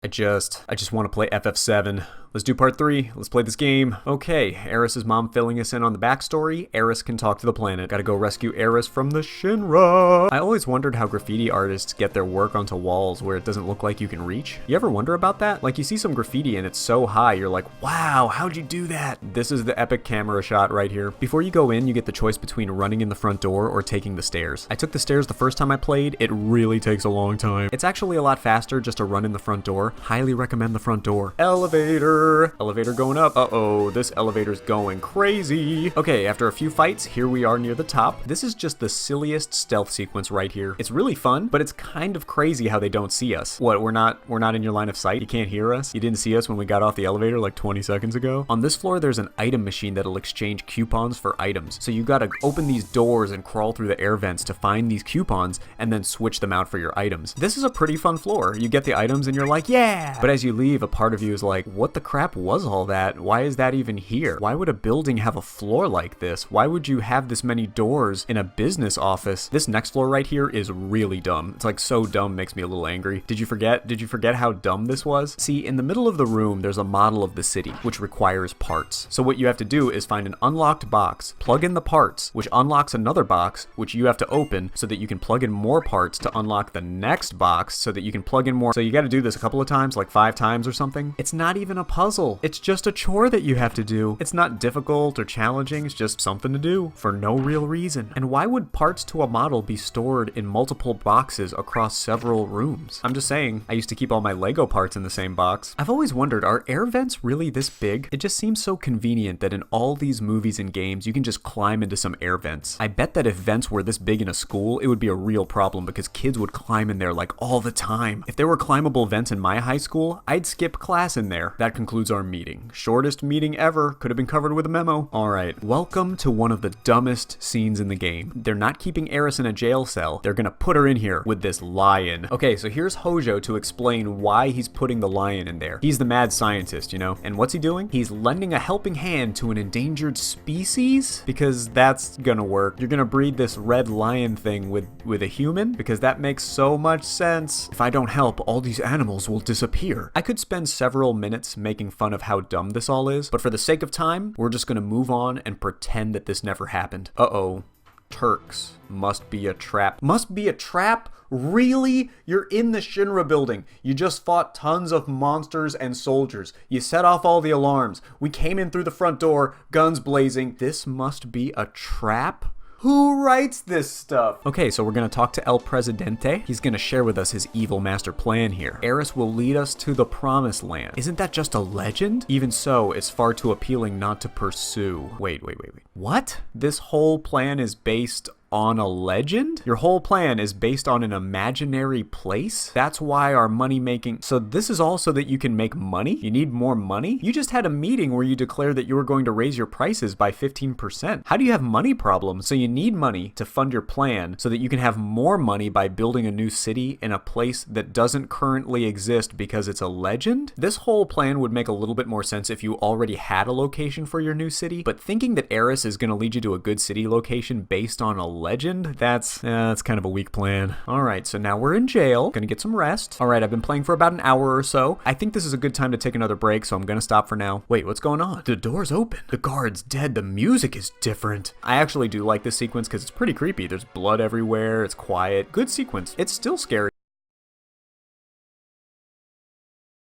I just want to play FF7. Let's do part 3. Let's play this game. Okay, Eris's mom filling us in on the backstory. Eris can talk to the planet. Gotta go rescue Eris from the Shinra. I always wondered how graffiti artists get their work onto walls where it doesn't look like you can reach. You ever wonder about that? Like, you see some graffiti and it's so high, you're like, wow, how'd you do that? This is the epic camera shot right here. Before you go in, you get the choice between running in the front door or taking the stairs. I took the stairs the first time I played. It really takes a long time. It's actually a lot faster just to run in the front door. Highly recommend the front door. Elevator. Elevator going up. Uh-oh, this elevator's going crazy. Okay, after a few fights, here we are near the top. This is just the silliest stealth sequence right here. It's really fun, but it's kind of crazy how they don't see us. What, we're not in your line of sight? You can't hear us? You didn't see us when we got off the elevator like 20 seconds ago? On this floor, there's an item machine that'll exchange coupons for items. So you gotta open these doors and crawl through the air vents to find these coupons and then switch them out for your items. This is a pretty fun floor. You get the items and you're like, yeah! But as you leave, a part of you is like, what the crap was all that? Why is that even here? Why would a building have a floor like this? Why would you have this many doors in a business office? This next floor right here is really dumb. It's like so dumb, makes me a little angry. Did you forget how dumb this was? See, in the middle of the room, there's a model of the city, which requires parts. So what you have to do is find an unlocked box, plug in the parts, which unlocks another box, which you have to open so that you can plug in more parts to unlock the next box so that you can plug in more. So you got to do this a couple of times, like 5 times or something. It's not even a puzzle. It's just a chore that you have to do. It's not difficult or challenging. It's just something to do for no real reason. And why would parts to a model be stored in multiple boxes across several rooms? I'm just saying, I used to keep all my Lego parts in the same box. I've always wondered, are air vents really this big? It just seems so convenient that in all these movies and games, you can just climb into some air vents. I bet that if vents were this big in a school, it would be a real problem because kids would climb in there like all the time. If there were climbable vents in my high school, I'd skip class in there. That concludes our meeting. Shortest meeting ever. Could have been covered with a memo. Alright, welcome to one of the dumbest scenes in the game. They're not keeping Eris in a jail cell. They're gonna put her in here with this lion. Okay, so here's Hojo to explain why he's putting the lion in there. He's the mad scientist, you know? And what's he doing? He's lending a helping hand to an endangered species? Because that's gonna work. You're gonna breed this red lion thing with a human? Because that makes so much sense. If I don't help, all these animals will disappear. I could spend several minutes making fun of how dumb this all is, but for the sake of time, we're just gonna move on and pretend that this never happened. Uh-oh. Turks. Must be a trap. Must be a trap? Really? You're in the Shinra building. You just fought tons of monsters and soldiers. You set off all the alarms. We came in through the front door, guns blazing. This must be a trap? Who writes this stuff? Okay, so we're gonna talk to El Presidente. He's gonna share with us his evil master plan here. Eris will lead us to the promised land. Isn't that just a legend? Even so, it's far too appealing not to pursue. Wait. What? This whole plan is based on a legend? Your whole plan is based on an imaginary place? That's why our money making... So this is all so that you can make money? You need more money? You just had a meeting where you declared that you were going to raise your prices by 15%. How do you have money problems? So you need money to fund your plan so that you can have more money by building a new city in a place that doesn't currently exist because it's a legend? This whole plan would make a little bit more sense if you already had a location for your new city, but thinking that Eris is going to lead you to a good city location based on a legend? That's kind of a weak plan. Alright, so now we're in jail. Gonna get some rest. Alright, I've been playing for about an hour or so. I think this is a good time to take another break, so I'm gonna stop for now. Wait, what's going on? The door's open. The guard's dead. The music is different. I actually do like this sequence because it's pretty creepy. There's blood everywhere. It's quiet. Good sequence. It's still scary.